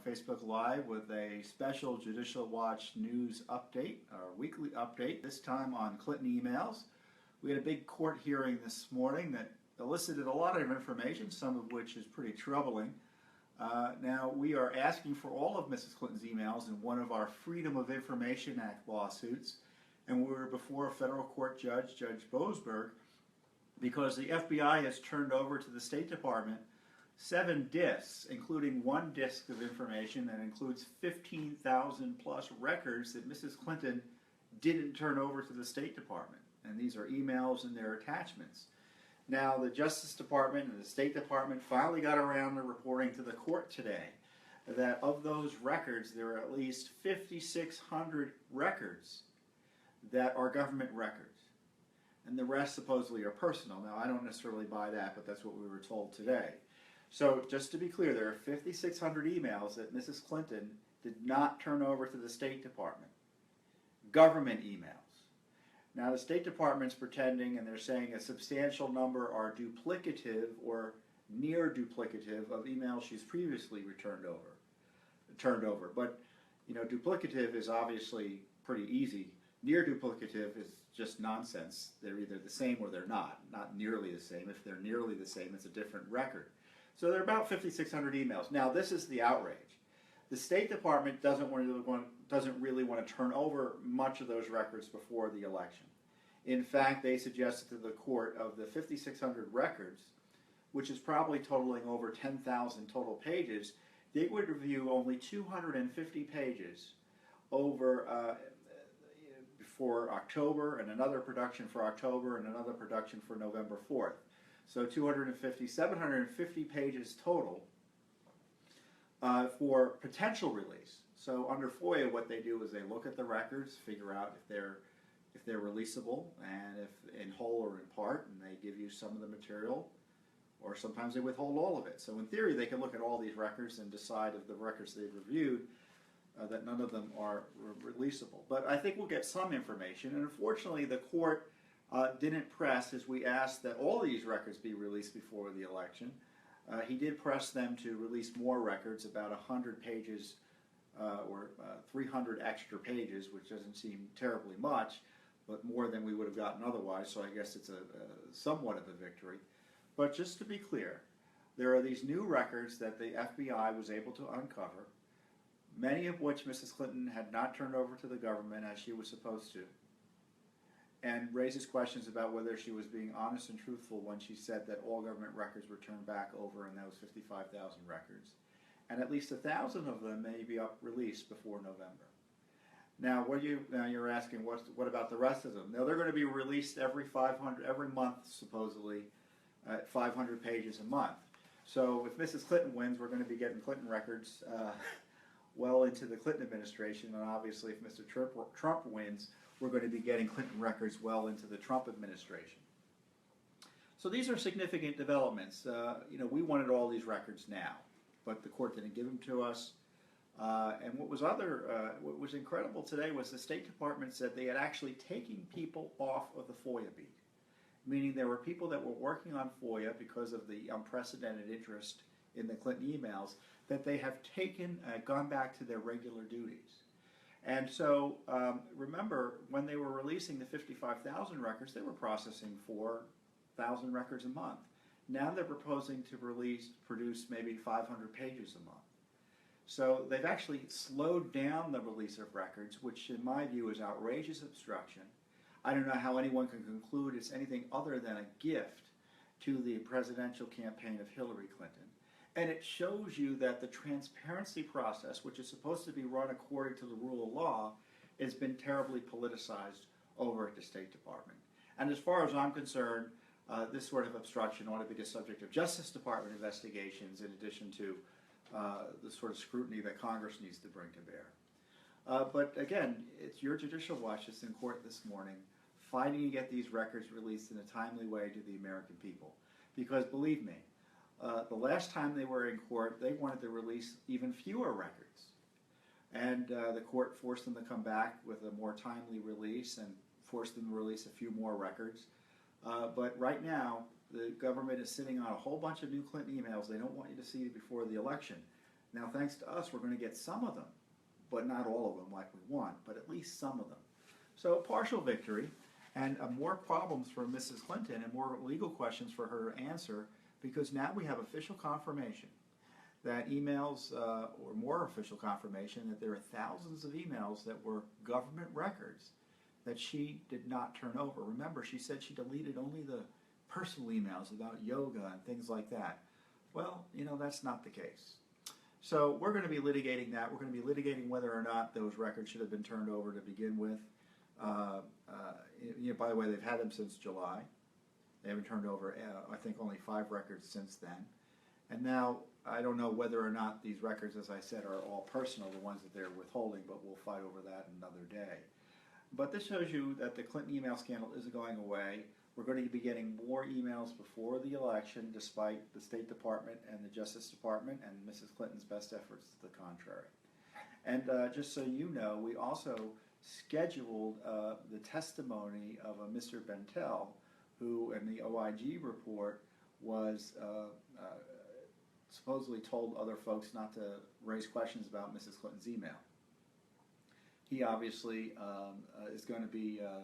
Facebook Live with a special Judicial Watch news update, our weekly update, this time on Clinton emails. We had a big court hearing this morning that elicited a lot of information, some of which is pretty troubling. Now, we are asking for all of Mrs. Clinton's emails in one of our Freedom of Information Act lawsuits, and we were before a federal court judge, Judge Boasberg, because the FBI has turned over to the State Department 7 disks, including 1 disk of information that includes 15,000 plus records that Mrs. Clinton didn't turn over to the State Department. And these are emails and their attachments. Now, the Justice Department and the State Department finally got around to reporting to the court today that of those records, there are at least 5,600 records that are government records. And the rest supposedly are personal. Now, I don't necessarily buy that, but that's what we were told today. So, just to be clear, there are 5,600 emails that Mrs. Clinton did not turn over to the State Department. Government emails. Now, the State Department's pretending, and they're saying a substantial number are duplicative or near duplicative of emails she's previously turned over. But, you know, duplicative is obviously pretty easy. Near duplicative is just nonsense. They're either the same or they're not nearly the same. If they're nearly the same, it's a different record. So there are about 5,600 emails. Now, this is the outrage. The State Department doesn't really want to turn over much of those records before the election. In fact, they suggested to the court of the 5,600 records, which is probably totaling over 10,000 total pages, they would review only 250 pages over for October, and another production for October, and another production for November 4th. So 750 pages total for potential release. So under FOIA, what they do is they look at the records, figure out if they're releasable, and if in whole or in part, and they give you some of the material, or sometimes they withhold all of it. So in theory, they can look at all these records and decide of the records they've reviewed that none of them are releasable. But I think we'll get some information, and unfortunately the court didn't press, as we asked that all these records be released before the election. He did press them to release more records, about 100 pages or 300 extra pages, which doesn't seem terribly much, but more than we would have gotten otherwise, so I guess it's somewhat of a victory. But just to be clear, there are these new records that the FBI was able to uncover, many of which Mrs. Clinton had not turned over to the government as she was supposed to, and raises questions about whether she was being honest and truthful when she said that all government records were turned back over, and that was 55,000 records. And at least 1,000 of them may be released before November. Now, you're asking, what about the rest of them? Now, they're going to be released every month, supposedly, at 500 pages a month. So if Mrs. Clinton wins, we're going to be getting Clinton records well into the Clinton administration, and obviously if Mr. Trump wins, we're going to be getting Clinton records well into the Trump administration. So these are significant developments. You know, we wanted all these records now, but the court didn't give them to us. And what was incredible today was the State Department said they had actually taken people off of the FOIA beat, meaning there were people that were working on FOIA because of the unprecedented interest in the Clinton emails, that they have gone back to their regular duties. And so, remember, when they were releasing the 55,000 records, they were processing 4,000 records a month. Now they're proposing to produce maybe 500 pages a month. So they've actually slowed down the release of records, which in my view is outrageous obstruction. I don't know how anyone can conclude it's anything other than a gift to the presidential campaign of Hillary Clinton. And it shows you that the transparency process, which is supposed to be run according to the rule of law, has been terribly politicized over at the State Department. And as far as I'm concerned, this sort of obstruction ought to be the subject of Justice Department investigations, in addition to the sort of scrutiny that Congress needs to bring to bear. But again, it's your Judicial Watch that's in court this morning, fighting to get these records released in a timely way to the American people. Because believe me, the last time they were in court, they wanted to release even fewer records. And the court forced them to come back with a more timely release and forced them to release a few more records. But right now, the government is sitting on a whole bunch of new Clinton emails they don't want you to see before the election. Now, thanks to us, we're going to get some of them, but not all of them like we want, but at least some of them. So partial victory, and more problems for Mrs. Clinton and more legal questions for her to answer, because now we have official confirmation that emails, or more official confirmation, that there are thousands of emails that were government records that she did not turn over. Remember, she said she deleted only the personal emails about yoga and things like that. Well, that's not the case. So we're going to be litigating that. We're going to be litigating whether or not those records should have been turned over to begin with. By the way, they've had them since July. They haven't turned over, I think, only 5 records since then. And now, I don't know whether or not these records, as I said, are all personal, the ones that they're withholding, but we'll fight over that another day. But this shows you that the Clinton email scandal isn't going away. We're going to be getting more emails before the election, despite the State Department and the Justice Department and Mrs. Clinton's best efforts to the contrary. And just so you know, we also scheduled the testimony of a Mr. Bentel, who in the OIG report was supposedly told other folks not to raise questions about Mrs. Clinton's email. He obviously is going to be a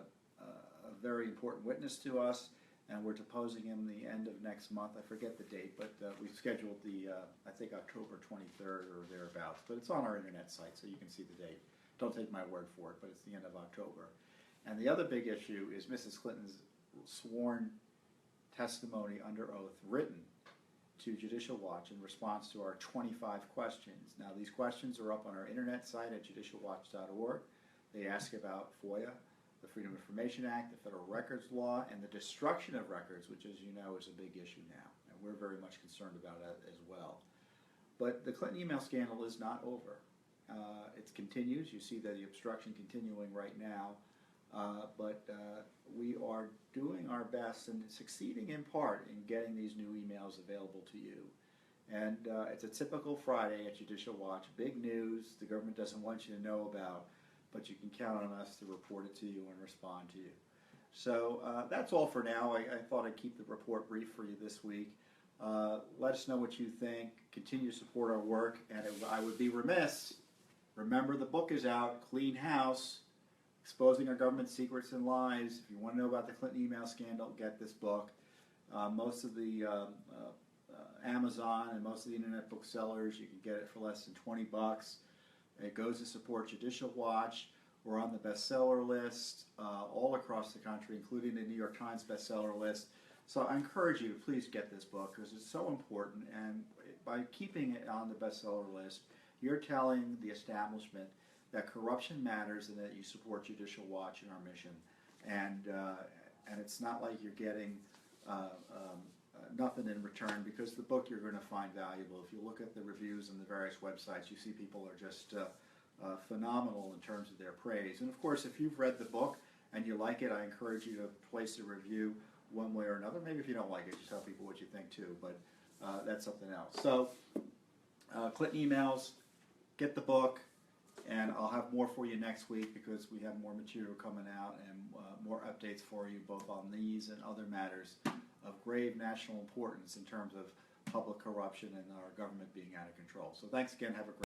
very important witness to us, and we're deposing him the end of next month. I forget the date, but we've scheduled the, I think, October 23rd or thereabouts. But it's on our internet site, so you can see the date. Don't take my word for it, but it's the end of October. And the other big issue is Mrs. Clinton's sworn testimony under oath written to Judicial Watch in response to our 25 questions. Now, these questions are up on our internet site at judicialwatch.org. They ask about FOIA, the Freedom of Information Act, the Federal Records Law, and the destruction of records, which, as you know, is a big issue now. And we're very much concerned about that as well. But the Clinton email scandal is not over. It continues. You see that the obstruction continuing right now. But we are doing our best and succeeding in part in getting these new emails available to you. And it's a typical Friday at Judicial Watch. Big news the government doesn't want you to know about, but you can count on us to report it to you and respond to you. So that's all for now. I thought I'd keep the report brief for you this week. Let us know what you think. Continue to support our work. And I would be remiss. Remember, the book is out, Clean House, Exposing Our Government Secrets and Lies. If you want to know about the Clinton email scandal, get this book. Most of the Amazon and most of the internet booksellers, you can get it for less than $20. It goes to support Judicial Watch. We're on the bestseller list all across the country, including the New York Times bestseller list. So I encourage you to please get this book because it's so important. And by keeping it on the bestseller list, you're telling the establishment that corruption matters and that you support Judicial Watch in our mission. And it's not like you're getting nothing in return, because the book you're going to find valuable. If you look at the reviews on the various websites, you see people are just phenomenal in terms of their praise. And of course, if you've read the book and you like it, I encourage you to place a review one way or another. Maybe if you don't like it, just tell people what you think too, but that's something else. So Clinton emails, get the book, and I'll have more for you next week because we have more material coming out and more updates for you both on these and other matters of grave national importance in terms of public corruption and our government being out of control. So thanks again. Have a great